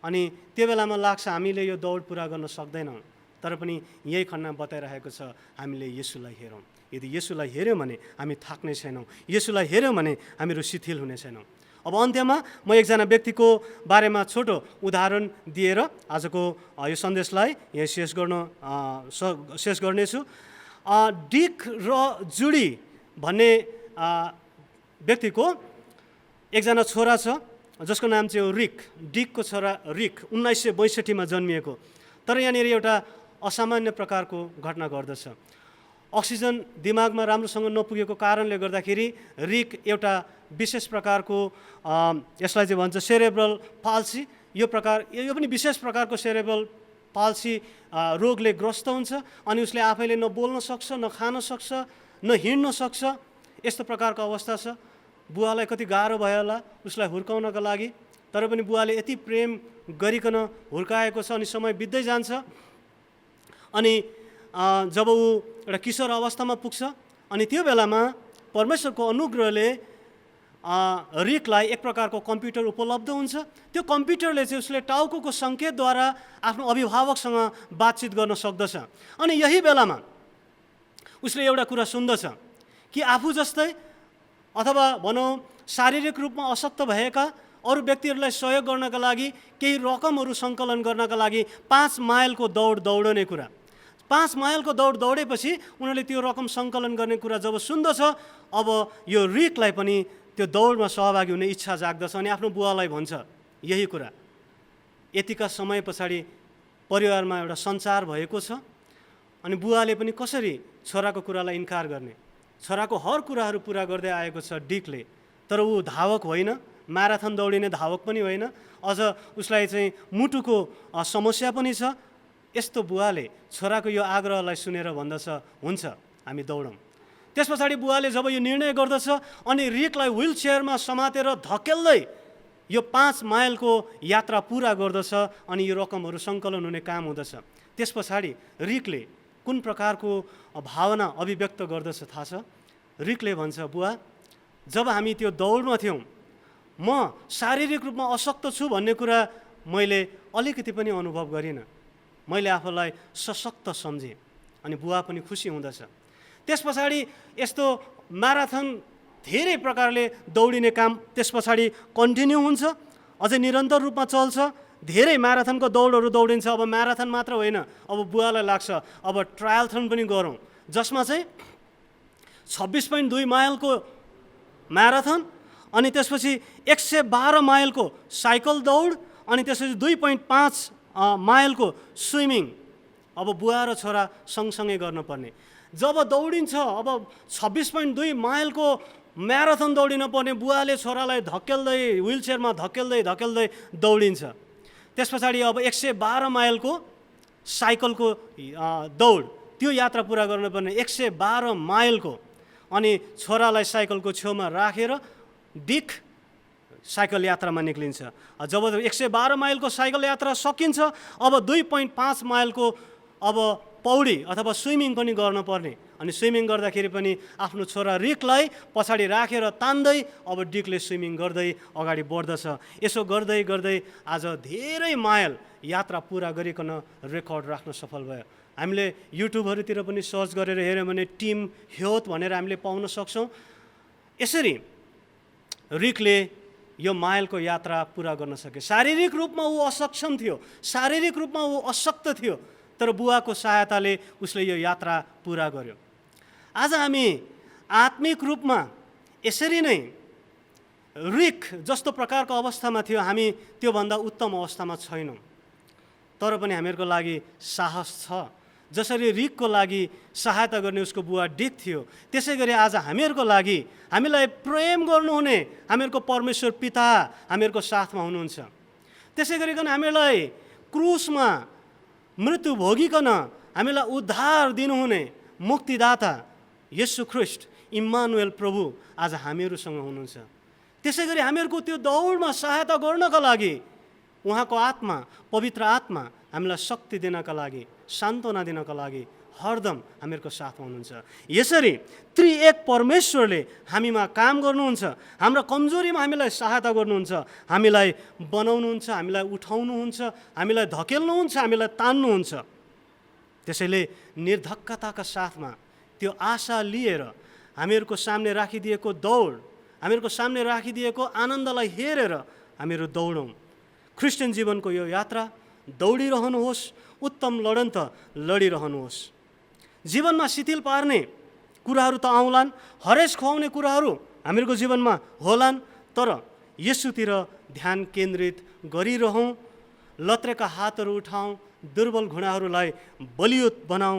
अनि त्यो बेलामा लाग्छ हामीले यो दौड पुरा गर्न सक्दैनौँ। तर पनि यही खण्डमा बताइरहेको छ हामीले येशूलाई हेरौँ। यदि येशूलाई हेऱ्यौँ भने हामी थाक्ने छैनौँ, येशूलाई हेऱ्यौँ भने हामीहरू शिथिल हुने छैनौँ। अब अन्त्यमा म एकजना व्यक्तिको बारेमा छोटो उदाहरण दिएर आजको यो सन्देशलाई यहाँ शेष गर्नेछु। डिक र जुडी भन्ने व्यक्तिको एकजना छोरा छ जसको नाम चाहिँ हो रिक। डिकको छोरा रिक 1962 मा जन्मिएको। तर यहाँनिर एउटा असामान्य प्रकारको घटना गर्दछ। अक्सिजन दिमागमा राम्रोसँग नपुगेको कारणले गर्दाखेरि रिक एउटा विशेष प्रकारको यसलाई चाहिँ भन्छ सेरेब्रल पाल्सी, यो पनि विशेष प्रकारको सेरेब्रल पाल्सी रोगले ग्रस्त हुन्छ अनि उसले आफैले न बोल्न सक्छ, न खान सक्छ, न हिँड्न सक्छ। यस्तो प्रकारको अवस्था छ। बुवालाई कति गाह्रो भयो होला उसलाई हुर्काउनका लागि, तर पनि बुवाले यति प्रेम गरिकन हुर्काएको छ अनि समय बित्दै जान्छ। अनि जब ऊ एउटा किशोर अवस्थामा पुग्छ अनि त्यो बेलामा परमेश्वरको अनुग्रहले रिकलाई एक प्रकारको कम्प्युटर उपलब्ध हुन्छ। त्यो कम्प्युटरले चाहिँ उसले टाउको सङ्केतद्वारा आफ्नो अभिभावकसँग बातचित गर्न सक्दछ। अनि यही बेलामा उसले एउटा कुरा सुन्दछ कि आफू जस्तै अथवा भनौँ शारीरिक रूपमा अशक्त भएका अरू व्यक्तिहरूलाई सहयोग गर्नका लागि केही रकमहरू सङ्कलन गर्नका लागि 5 माइलको दौडने कुरा। 5 माइलको दौडेपछि उनीहरूले त्यो रकम सङ्कलन गर्ने कुरा जब सुन्दछ, अब यो रिकलाई पनि त्यो दौडमा सहभागी हुने इच्छा जाग्दछ अनि आफ्नो बुवालाई भन्छ यही कुरा। यतिका समय पछाडि परिवारमा एउटा सञ्चार भएको छ अनि बुवाले पनि कसरी छोराको कुरालाई इन्कार गर्ने? छोराको हर कुराहरू पुरा गर्दै आएको छ डिकले। तर ऊ धावक होइन, म्याराथन दौडिने धावक पनि होइन, अझ उसलाई चाहिँ मुटुको समस्या पनि छ। यस्तो बुवाले छोराको यो आग्रहलाई सुनेर भन्दछ हुन्छ हामी दौडौँ। त्यस पछाडि बुवाले जब यो निर्णय गर्दछ अनि रिकलाई व्हील चेयरमा समातेर धकेल्दै यो 5 माइलको यात्रा पुरा गर्दछ अनि यो रकमहरू सङ्कलन हुने काम हुँदछ। त्यस पछाडि रिकले कुन प्रकारको भावना अभिव्यक्त गर्दछ थाहा छ? रिकले भन्छ, बुवा जब हामी त्यो दौडमा थियौँ म शारीरिक रूपमा अशक्त छु भन्ने कुरा मैले अलिकति पनि अनुभव गरिनँ। मैले आफूलाई सशक्त सम्झेँ अनि बुवा पनि खुसी हुँदछ। त्यस पछाडि यस्तो म्याराथन धेरै प्रकारले दौडिने काम त्यस पछाडि कन्टिन्यू हुन्छ, अझै निरन्तर रूपमा चल्छ। धेरै म्याराथनको दौडहरू दौडिन्छ। अब म्याराथन मात्र होइन, अब बुवालाई लाग्छ अब ट्रायलथन पनि गरौँ, जसमा चाहिँ 26.2 माइलको म्याराथन अनि त्यसपछि 112 माइलको साइकल दौड अनि त्यसपछि 2.5 माइलको स्विमिङ। अब बुवा र छोरा सँगसँगै गर्नुपर्ने। जब दौडिन्छ अब 26.2 माइलको म्याराथन दौडिन पर्ने, बुवाले छोरालाई धकेल्दै व्हील चेयरमा धकेल्दै दौडिन्छ। त्यस पछाडि अब 112 माइलको साइकलको दौड, त्यो यात्रा पुरा गर्नुपर्ने 112 माइलको। अनि छोरालाई साइकलको छेउमा राखेर डिक साइकल यात्रामा निक्लिन्छ। जब 112 माइलको साइकल यात्रा सकिन्छ अब 2.5 माइलको अब पौडी अथवा स्विमिङ पनि गर्नुपर्ने। अनि स्विमिङ गर्दाखेरि पनि आफ्नो छोरा रिकलाई पछाडि राखेर तान्दै अब डिकले स्विमिङ गर्दै अगाडि बढ्दछ। यसो गर्दै आज धेरै माइल यात्रा पुरा गरिकन रेकर्ड राख्न सफल भयो। हामीले युट्युबहरूतिर पनि सर्च गरेर हेऱ्यौँ भने टिम ह्योत भनेर हामीले पाउन सक्छौँ। यसरी रिकले यो माइलको यात्रा पुरा गर्न सके। शारीरिक रूपमा ऊ असक्षम थियो, शारीरिक रूपमा ऊ अशक्त थियो, तर बुवाको सहायताले उसले यो यात्रा पुरा गर्यो। आज हामी आत्मिक रूपमा यसरी नै रिक जस्तो प्रकारको अवस्थामा थियो, हामी त्योभन्दा उत्तम अवस्थामा छैनौँ। तर पनि हामीहरूको लागि साहस छ। जसरी रिकको लागि सहायता गर्ने उसको बुवा डिक थियो, त्यसै गरी आज हामीहरूको लागि हामीलाई प्रेम गर्नुहुने हामीहरूको परमेश्वर पिता हामीहरूको साथमा हुनुहुन्छ। त्यसै गरिकन हामीलाई क्रुसमा मृत्यु भोगिकन हामीलाई उद्धार दिनुहुने मुक्तिदाता येशू ख्रीष्ट इम्मानुएल प्रभु आज हामीहरूसँग हुनुहुन्छ। त्यसै गरी हामीहरूको त्यो दौडमा सहायता गर्नका लागि उहाँको आत्मा, पवित्र आत्मा हामीलाई शक्ति दिनका लागि, सान्त्वना दिनका लागि हरदम हामीहरूको साथमा हुनुहुन्छ। यसरी त्रिएक परमेश्वरले हामीमा काम गर्नुहुन्छ, हाम्रो कमजोरीमा हामीलाई सहायता गर्नुहुन्छ, हामीलाई बनाउनुहुन्छ, हामीलाई उठाउनुहुन्छ, हामीलाई धकेल्नुहुन्छ, हामीलाई तान्नुहुन्छ। त्यसैले निर्धक्कताका साथमा त्यो आशा लिएर हामीहरूको सामने राखिदिएको दौड, हामीहरूको सामने राखिदिएको आनन्दलाई हेरेर हामीहरू दौडौँ। क्रिस्चियन जीवनको यो यात्रा दौडिरहनुहोस्, उत्तम लडन त लडिरहनुहोस्। जीवनमा शिथिल पार्ने कुराहरू त आउलान्, हरेस खुवाउने कुराहरू हामीहरूको जीवनमा होलान्, तर येशूतिर ध्यान केन्द्रित गरिरहौँ, लत्रेका हातहरू उठाउँ, दुर्बल घुँडाहरूलाई बलियो बनाऊ,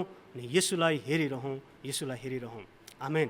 येशूलाई हेरिरहौँ, येशूलाई हेरिरहौँ। आमेन।